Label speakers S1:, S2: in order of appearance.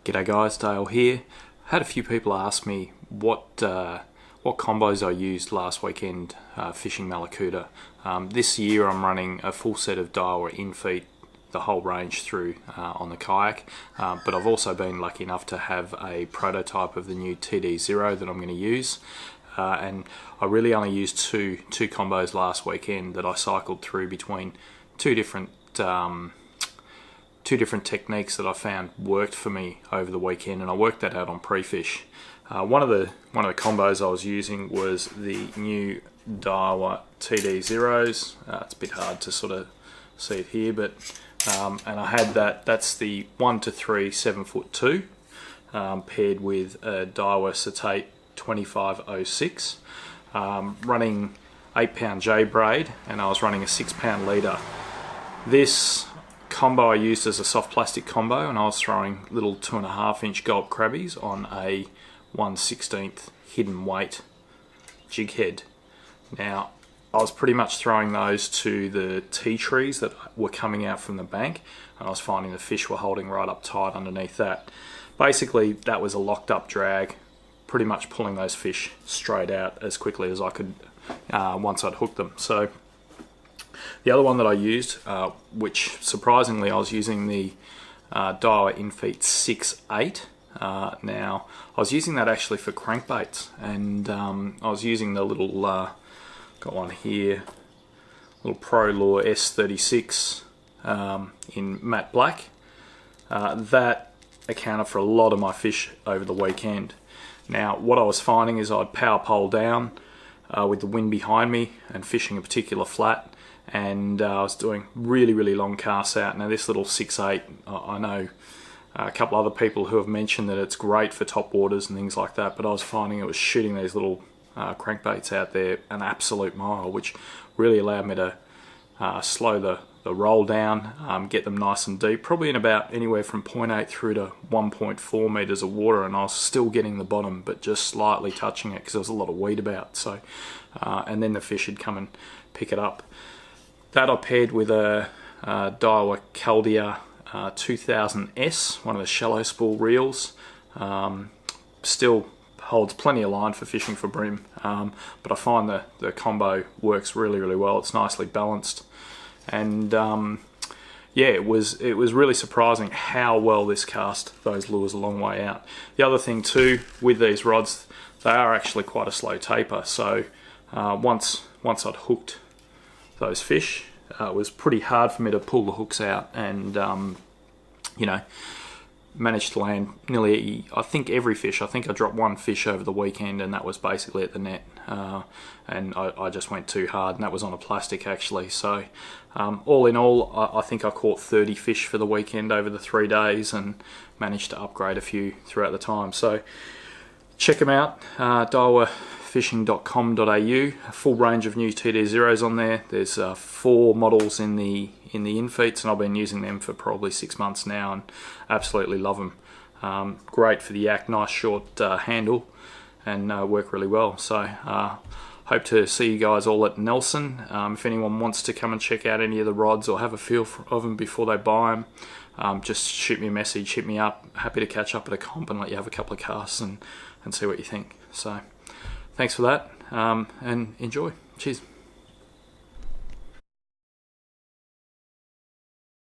S1: G'day guys, Dale here. Had a few people ask me what combos I used last weekend fishing Mallacoota. This year I'm running a full set of Daiwa in-feet, the whole range through on the kayak, but I've also been lucky enough to have a prototype of the new TD0 that I'm going to use. And I really only used two combos last weekend that I cycled through between two different techniques that I found worked for me over the weekend, and I worked that out on pre-fish. One of the combos I was using was the new Daiwa TD0s. It's a bit hard to sort of see it here, but and I had that's the 1 to 3 7'2", paired with a Daiwa Cetate 2506, running 8-pound J braid, and I was running a 6-pound leader. This combo I used as a soft plastic combo, and I was throwing little 2.5-inch gulp crabbies on a 1/16 hidden weight jig head. Now I was pretty much throwing those to the tea trees that were coming out from the bank, and I was finding the fish were holding right up tight underneath that. Basically that was a locked up drag, pretty much pulling those fish straight out as quickly as I could once I'd hooked them. So the other one that I used, which surprisingly I was using the Daiwa Infeet 6.8. Now I was using that actually for crankbaits, and I was using the little, got one here, little Pro Lure S36 in matte black. That accounted for a lot of my fish over the weekend. Now what I was finding is I'd power pole down with the wind behind me and fishing a particular flat, and I was doing really long casts out. Now this little 6.8, I know a couple other people who have mentioned that it's great for top waters and things like that, but I was finding it was shooting these little crankbaits out there an absolute mile, which really allowed me to slow the roll down, get them nice and deep, probably in about anywhere from 0.8 through to 1.4 meters of water, and I was still getting the bottom but just slightly touching it because there was a lot of weed about. So and then the fish would come and pick it up. That I paired with a Daiwa Caldea 2000S, one of the Shalllow spool reels. Still holds plenty of line for fishing for bream, but I find the combo works really well. It's nicely balanced, and yeah, it was really surprising how well this cast those lures a long way out. The other thing too with these rods, they are actually quite a slow taper, so once I'd hooked those fish, it was pretty hard for me to pull the hooks out, and you know, managed to land nearly, I think, every fish. I think I dropped one fish over the weekend, and that was basically at the net, and I just went too hard, and that was on a plastic actually. So all in all, I think I caught 30 fish for the weekend over the 3 days, and managed to upgrade a few throughout the time. So check them out, daewafishing.com.au. A full range of new TD0s on there. There's 4 models in the infeets, and I've been using them for probably 6 months now, and absolutely love them. Great for the yak, nice short handle, and work really well. So hope to see you guys all at Nelson. If anyone wants to come and check out any of the rods or have a feel of them before they buy them, just shoot me a message, hit me up. Happy to catch up at a comp and let you have a couple of casts and see what you think. So thanks for that, and enjoy. Cheers.